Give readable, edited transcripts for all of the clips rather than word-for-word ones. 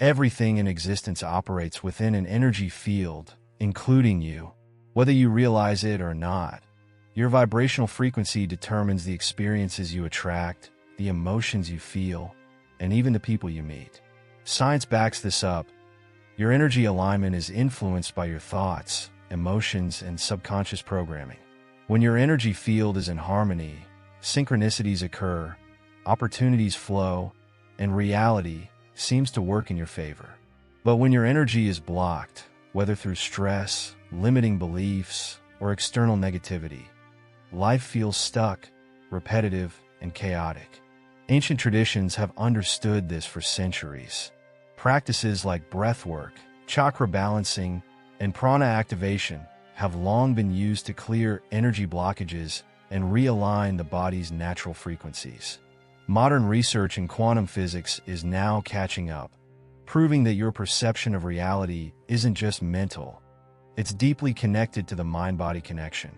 Everything in existence operates within an energy field, including you, whether you realize it or not. Your vibrational frequency determines the experiences you attract, the emotions you feel, and even the people you meet. Science backs this up. Your energy alignment is influenced by your thoughts, emotions, and subconscious programming. When your energy field is in harmony, synchronicities occur, opportunities flow, and reality seems to work in your favor. But when your energy is blocked, whether through stress, limiting beliefs, or external negativity, life feels stuck, repetitive, and chaotic. Ancient traditions have understood this for centuries. Practices like breathwork, chakra balancing, and prana activation have long been used to clear energy blockages and realign the body's natural frequencies. Modern research in quantum physics is now catching up, proving that your perception of reality isn't just mental. It's deeply connected to the mind-body connection.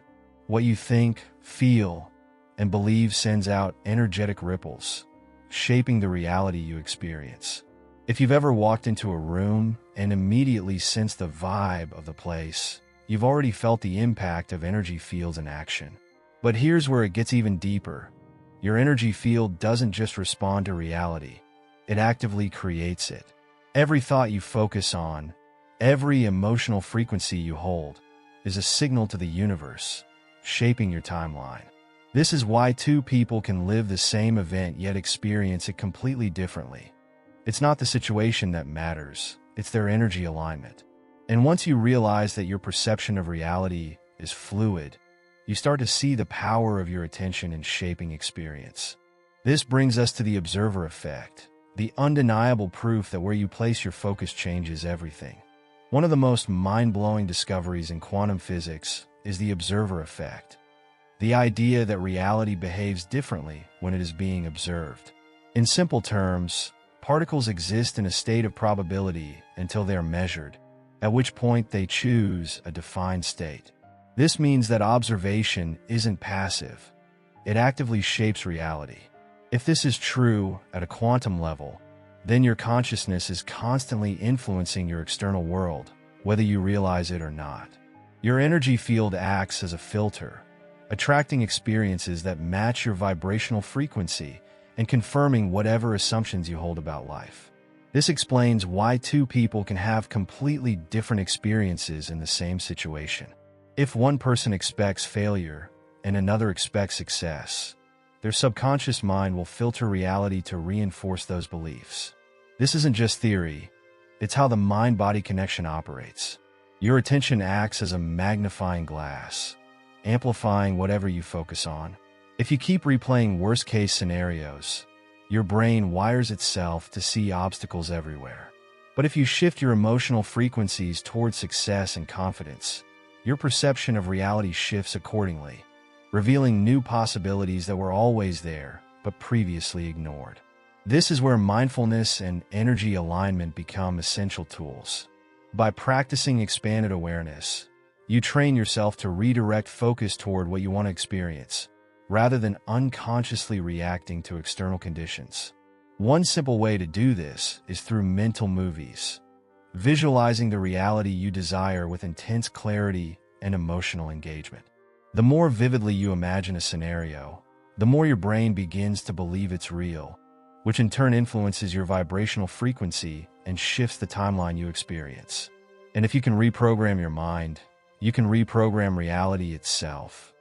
What you think, feel, and believe sends out energetic ripples, shaping the reality you experience. If you've ever walked into a room and immediately sensed the vibe of the place, you've already felt the impact of energy fields in action. But here's where it gets even deeper. Your energy field doesn't just respond to reality, it actively creates it. Every thought you focus on, every emotional frequency you hold, is a signal to the universe, shaping your timeline. This is why two people can live the same event yet experience it completely differently. It's not the situation that matters, it's their energy alignment. And once you realize that your perception of reality is fluid, you start to see the power of your attention in shaping experience. This brings us to the observer effect, the undeniable proof that where you place your focus changes everything. One of the most mind-blowing discoveries in quantum physics is the observer effect, the idea that reality behaves differently when it is being observed. In simple terms, particles exist in a state of probability until they are measured, at which point they choose a defined state. This means that observation isn't passive. It actively shapes reality. If this is true at a quantum level, then your consciousness is constantly influencing your external world, whether you realize it or not. Your energy field acts as a filter, attracting experiences that match your vibrational frequency and confirming whatever assumptions you hold about life. This explains why two people can have completely different experiences in the same situation. If one person expects failure and another expects success, their subconscious mind will filter reality to reinforce those beliefs. This isn't just theory, it's how the mind-body connection operates. Your attention acts as a magnifying glass, amplifying whatever you focus on. If you keep replaying worst-case scenarios, your brain wires itself to see obstacles everywhere. But if you shift your emotional frequencies towards success and confidence, your perception of reality shifts accordingly, revealing new possibilities that were always there but previously ignored. This is where mindfulness and energy alignment become essential tools. By practicing expanded awareness, you train yourself to redirect focus toward what you want to experience, rather than unconsciously reacting to external conditions. One simple way to do this is through mental movies, visualizing the reality you desire with intense clarity and emotional engagement. The more vividly you imagine a scenario, the more your brain begins to believe it's real, which in turn influences your vibrational frequency and shifts the timeline you experience. And if you can reprogram your mind, you can reprogram reality itself,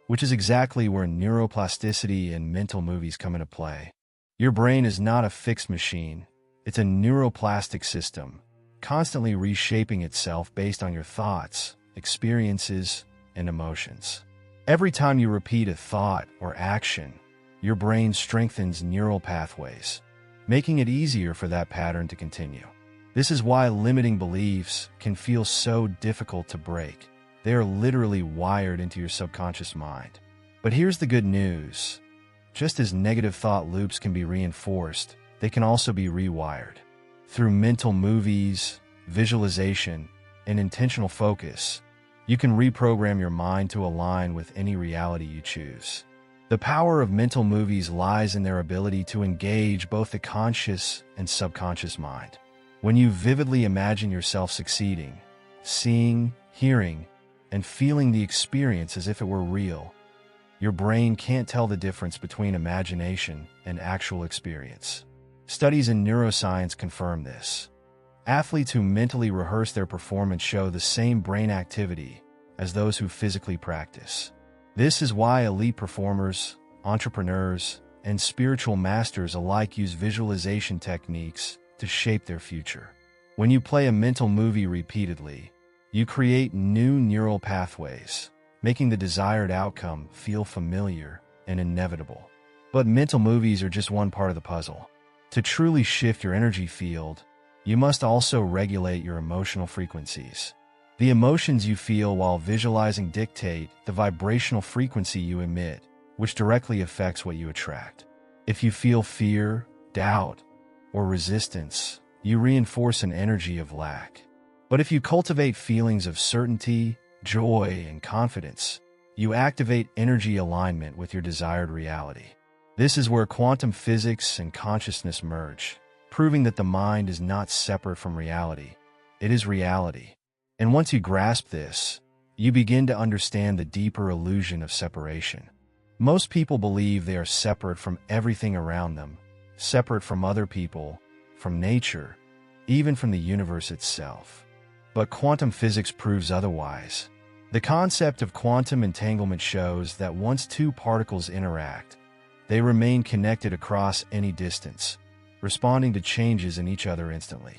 which is exactly where neuroplasticity and mental movies come into play. Your brain is not a fixed machine, it's a neuroplastic system, constantly reshaping itself based on your thoughts, experiences, and emotions. Every time you repeat a thought or action, your brain strengthens neural pathways, making it easier for that pattern to continue. This is why limiting beliefs can feel so difficult to break. They are literally wired into your subconscious mind. But here's the good news. Just as negative thought loops can be reinforced, they can also be rewired. Through mental movies, visualization, and intentional focus, you can reprogram your mind to align with any reality you choose. The power of mental movies lies in their ability to engage both the conscious and subconscious mind. When you vividly imagine yourself succeeding, seeing, hearing, and feeling the experience as if it were real, your brain can't tell the difference between imagination and actual experience. Studies in neuroscience confirm this. Athletes who mentally rehearse their performance show the same brain activity as those who physically practice. This is why elite performers, entrepreneurs, and spiritual masters alike use visualization techniques to shape their future. When you play a mental movie repeatedly, you create new neural pathways, making the desired outcome feel familiar and inevitable. But mental movies are just one part of the puzzle. To truly shift your energy field, you must also regulate your emotional frequencies. The emotions you feel while visualizing dictate the vibrational frequency you emit, which directly affects what you attract. If you feel fear, doubt, or resistance, you reinforce an energy of lack. But if you cultivate feelings of certainty, joy, and confidence, you activate energy alignment with your desired reality. This is where quantum physics and consciousness merge, proving that the mind is not separate from reality. It is reality. And once you grasp this, you begin to understand the deeper illusion of separation. Most people believe they are separate from everything around them, separate from other people, from nature, even from the universe itself. But quantum physics proves otherwise. The concept of quantum entanglement shows that once two particles interact, they remain connected across any distance, responding to changes in each other instantly.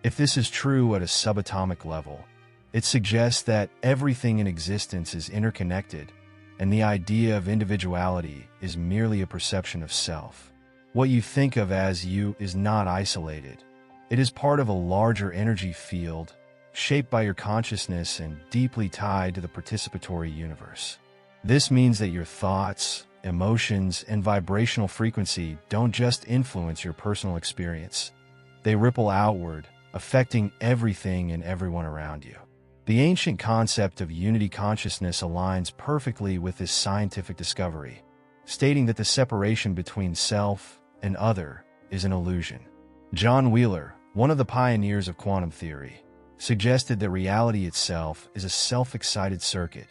If this is true at a subatomic level, it suggests that everything in existence is interconnected, and the idea of individuality is merely a perception of self. What you think of as you is not isolated. It is part of a larger energy field, shaped by your consciousness and deeply tied to the participatory universe. This means that your thoughts, emotions, and vibrational frequency don't just influence your personal experience. They ripple outward, affecting everything and everyone around you. The ancient concept of unity consciousness aligns perfectly with this scientific discovery, stating that the separation between self and other is an illusion. John Wheeler, one of the pioneers of quantum theory, suggested that reality itself is a self-excited circuit,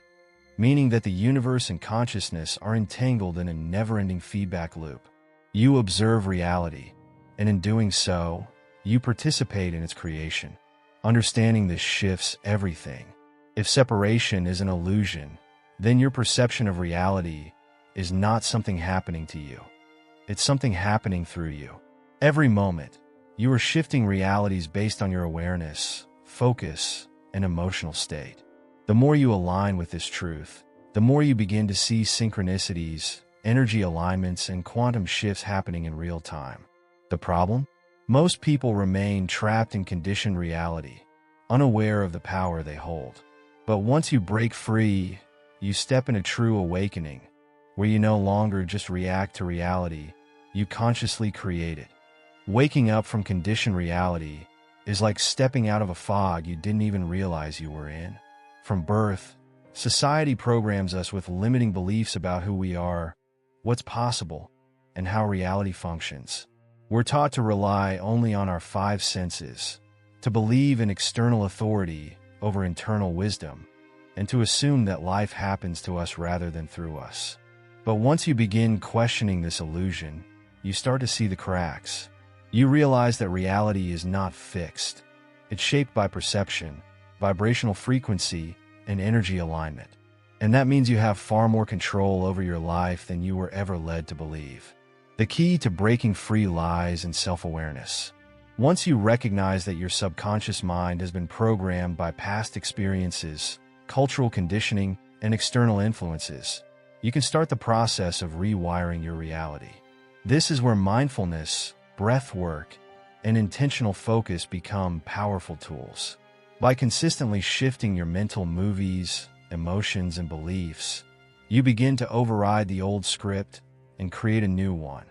meaning that the universe and consciousness are entangled in a never-ending feedback loop. You observe reality, and in doing so, you participate in its creation. Understanding this shifts everything. If separation is an illusion, then your perception of reality is not something happening to you. It's something happening through you. Every moment, you are shifting realities based on your awareness, focus, and emotional state. The more you align with this truth, the more you begin to see synchronicities, energy alignments, and quantum shifts happening in real time. The problem? Most people remain trapped in conditioned reality, unaware of the power they hold. But once you break free, you step into true awakening, where you no longer just react to reality, you consciously create it. Waking up from conditioned reality is like stepping out of a fog you didn't even realize you were in. From birth, society programs us with limiting beliefs about who we are, what's possible, and how reality functions. We're taught to rely only on our five senses, to believe in external authority over internal wisdom, and to assume that life happens to us rather than through us. But once you begin questioning this illusion, you start to see the cracks. You realize that reality is not fixed. It's shaped by perception, vibrational frequency, and energy alignment. And that means you have far more control over your life than you were ever led to believe. The key to breaking free lies in self-awareness. Once you recognize that your subconscious mind has been programmed by past experiences, cultural conditioning, and external influences, you can start the process of rewiring your reality. This is where mindfulness, breath work, and intentional focus become powerful tools. By consistently shifting your mental movies, emotions, and beliefs, you begin to override the old script and create a new one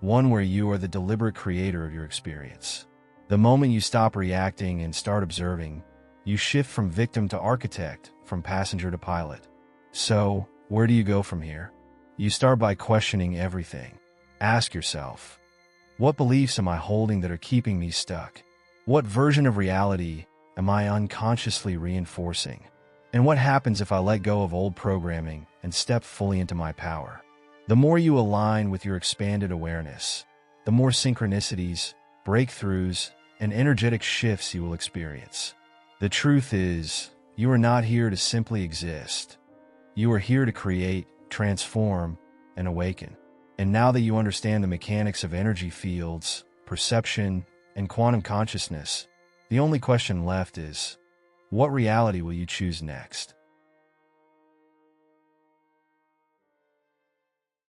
where you are the deliberate creator of your experience. The moment you stop reacting and start observing, you shift from victim to architect, from passenger to pilot. So, where do you go from here? You start by questioning everything. Ask yourself, what beliefs am I holding that are keeping me stuck? What version of reality am I unconsciously reinforcing? And what happens if I let go of old programming and step fully into my power? The more you align with your expanded awareness, the more synchronicities, breakthroughs, and energetic shifts you will experience. The truth is, you are not here to simply exist. You are here to create, transform, and awaken. And now that you understand the mechanics of energy fields, perception, and quantum consciousness, the only question left is, what reality will you choose next?